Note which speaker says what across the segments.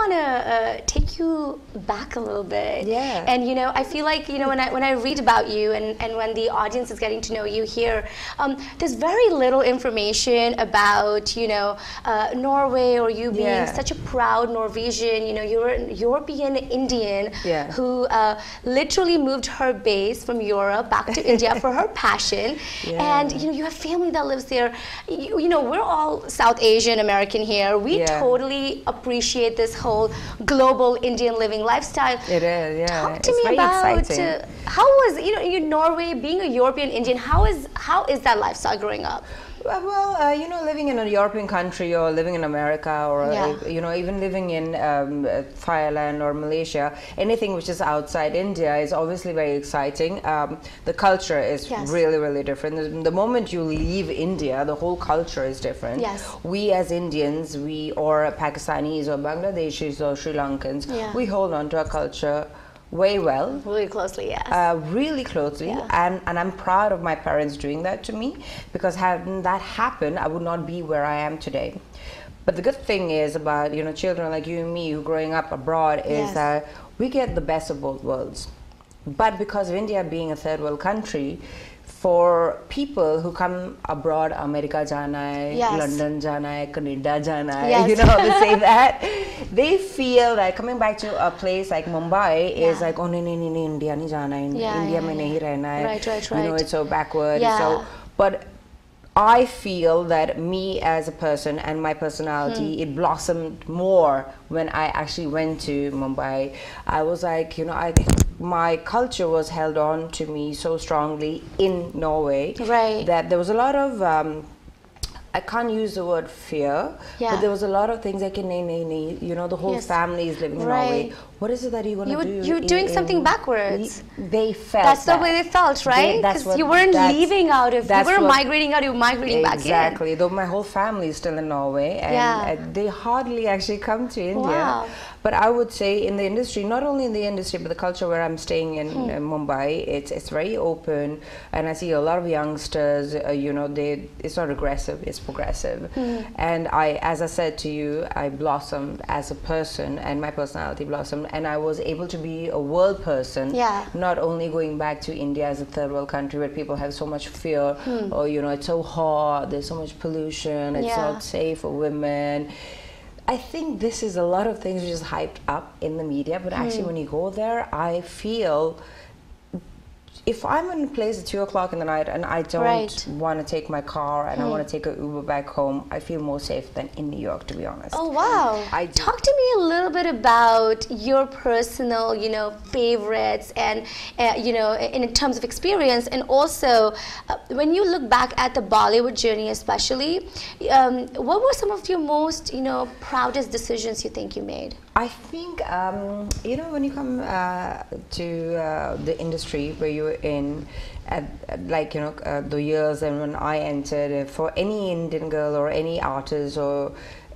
Speaker 1: want to take you back a little bit.
Speaker 2: Yeah.
Speaker 1: And I feel like when I read about you and when the audience is getting to know you here, there's very little information about Norway, or you being such a proud Norwegian. You're an European Indian who literally moved her base from Europe back to India for her passion. And you have family that lives there. We're all South Asian American here. We totally appreciate this whole global Indian living lifestyle.
Speaker 2: It is, yeah.
Speaker 1: Talk to me about how was Norway, being a European Indian. How is that lifestyle growing up?
Speaker 2: Well, living in a European country, or living in America, or even living in Thailand or Malaysia, anything which is outside India is obviously very exciting. The culture is really, really different. The moment you leave India, the whole culture is different. We as Indians, or Pakistanis or Bangladeshis or Sri Lankans, we hold on to our culture way well.
Speaker 1: Really closely, yes.
Speaker 2: Really closely, and I'm proud of my parents doing that to me, because hadn't that happened, I would not be where I am today. But the good thing is about children like you and me who growing up abroad is that we get the best of both worlds. But because of India being a third world country, for people who come abroad, America jana hai, London jana hai, Canada jana hai, they say that, they feel like coming back to a place like Mumbai is like, oh no, India nahi jana hai, India mein nahi rehna hai,
Speaker 1: right.
Speaker 2: It's so backward. But I feel that me as a person and my personality, it blossomed more when I actually went to Mumbai. I was like, my culture was held on to me so strongly in Norway that there was a lot of I can't use the word fear, but there was a lot of things like, the whole family is living in Norway. What is it that you're going to do?
Speaker 1: You're doing something backwards.
Speaker 2: They felt
Speaker 1: that's the way they felt, right? Because you weren't leaving out of, you weren't migrating out, you were migrating back in.
Speaker 2: Exactly. Though my whole family is still in Norway, and they hardly actually come to India. But I would say in the industry, not only in the industry, but the culture where I'm staying in Mumbai, it's very open, and I see a lot of youngsters. It's not aggressive, it's progressive. And as I said to you, I blossomed as a person, and my personality blossomed, and I was able to be a world person. Not only going back to India as a third world country where people have so much fear, or it's so hot, there's so much pollution, it's not safe for women. I think this is a lot of things which is hyped up in the media, but actually when you go there, I feel if I'm in a place at 2 o'clock in the night and I don't want to take my car and I want to take an Uber back home, I feel more safe than in New York, to be honest.
Speaker 1: Oh, wow. Talk to me a little bit about your personal, favorites and, in terms of experience. And also, when you look back at the Bollywood journey especially, what were some of your most, proudest decisions you think you made?
Speaker 2: I think, when you come to the industry where you're in, the years and when I entered, for any Indian girl or any artist or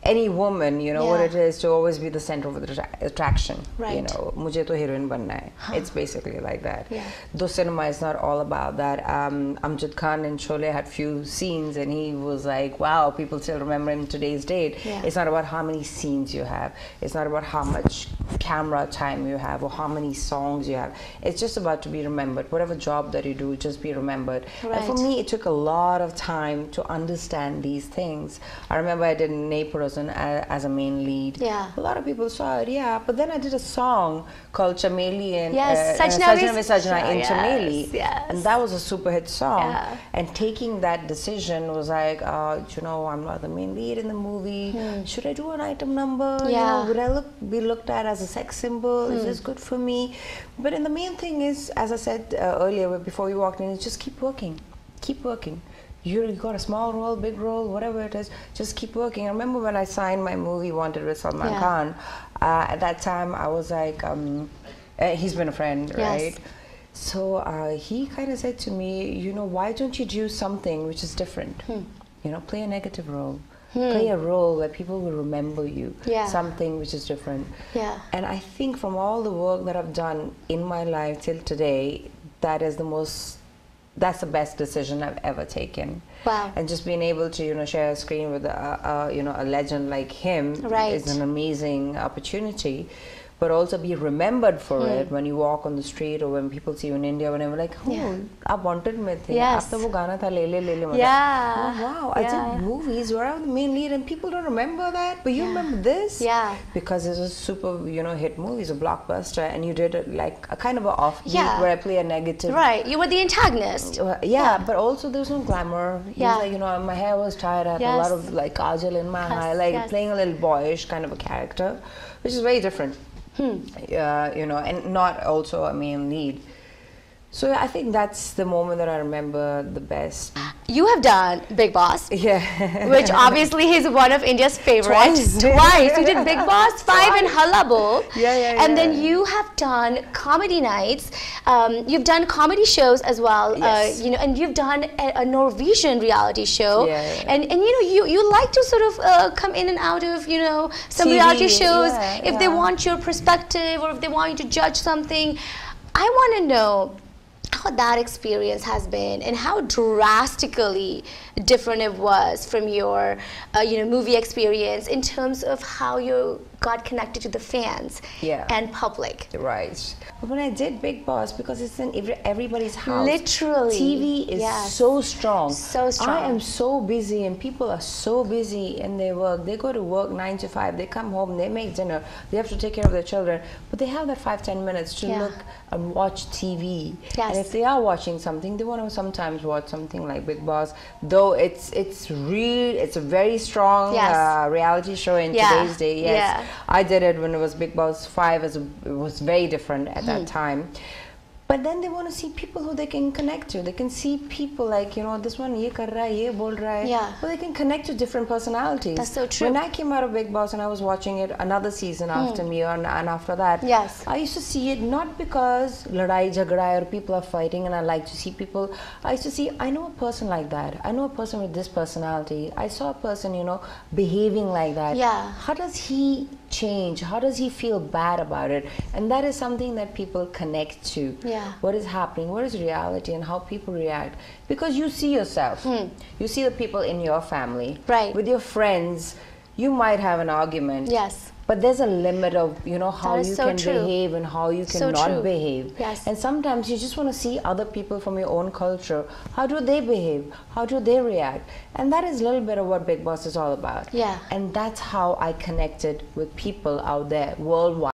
Speaker 2: any woman, what it is to always be the center of attraction. Mujhe to heroine banna hai. It's basically like that. Though cinema is not all about that. Amjad Khan in Sholay had few scenes and he was like, wow, people still remember in today's date. It's not about how many scenes you have. It's not about how much camera time you have or how many songs you have. It's just about to be remembered. Whatever job that you do, just be remembered. And for me, it took a lot of time to understand these things. I remember I did Naples as a main lead. A lot of people saw it, but then I did a song called Chameli and Sajna Sajna in Chameli, and that was a super hit song. And taking that decision was like, I'm not the main lead in the movie. Should I do an item number? Would I be looked at as a sex symbol? Is this good for me? But the main thing is, as I said earlier before we walked in, is just keep working. Keep working. You got a small role, big role, whatever it is, just keep working. I remember when I signed my movie Wanted with Salman Khan, at that time I was like, he's been a friend, right? So he kind of said to me, why don't you do something which is different? Play a negative role. Play a role where people will remember you, something which is different. And I think from all the work that I've done in my life till today, that is the most that's the best decision I've ever taken.
Speaker 1: Wow.
Speaker 2: And just being able to, you know, share a screen with a legend like him is an amazing opportunity. But also be remembered for it when you walk on the street, or when people see you in India, whenever like, oh, I wanted me the.
Speaker 1: Yes.
Speaker 2: Aap to wo gana tha, le le le le.
Speaker 1: Yeah.
Speaker 2: Oh, wow, I did movies where I was the main lead, and people don't remember that, but you remember this.
Speaker 1: Yeah.
Speaker 2: Because it was a super, you know, hit movie, it's a blockbuster, and you did it like a kind of an offbeat where I play a negative.
Speaker 1: Right, you were the antagonist.
Speaker 2: But also there was no glamour. He was like, you know, my hair was tied, I had a lot of like kajal in my eye, like playing a little boyish kind of a character, which is very different. You know, and not also a main lead. So I think that's the moment that I remember the best.
Speaker 1: You have done Bigg Boss, which obviously is one of India's favorites. Twice. You did Bigg Boss 5 and Hullabaloo. And then you have done comedy nights. You've done comedy shows as well. You know, and you've done a Norwegian reality show. And you know, you like to sort of come in and out of, you know, some TV, reality shows if they want your perspective, or if they want you to judge something. I want to know how that experience has been, and how drastically different it was from your you know, movie experience, in terms of how you got connected to the fans and public.
Speaker 2: Right. But when I did Bigg Boss, because it's in everybody's house.
Speaker 1: Literally.
Speaker 2: TV is so strong.
Speaker 1: So strong.
Speaker 2: I am so busy, and people are so busy, and they work. They go to work 9 to 5. They come home, they make dinner. They have to take care of their children. But they have that 5-10 minutes to look and watch TV. And if they are watching something, they want to sometimes watch something like Bigg Boss. Though it's a very strong reality show in today's day. I did it when it was Bigg Boss 5. It was very different at that time. But then they want to see people who they can connect to. They can see people like, you know, this one ye kar raha hai, ye bol raha hai. Well, they can connect to different personalities.
Speaker 1: That's so true.
Speaker 2: When I came out of Bigg Boss and I was watching it another season after me, and after that, I used to see it not because ladai jhagda or people are fighting and I like to see people. I used to see, I know a person like that. I know a person with this personality. I saw a person, you know, behaving like that. How does he change? How does he feel bad about it? And that is something that people connect to. What is happening? What is reality, and how people react? Because you see yourself. You see the people in your family. With your friends, you might have an argument. But there's a limit of, you know, how you can behave and how you cannot behave. And sometimes you just want to see other people from your own culture. How do they behave? How do they react? And that is a little bit of what Bigg Boss is all about. And that's how I connected with people out there worldwide.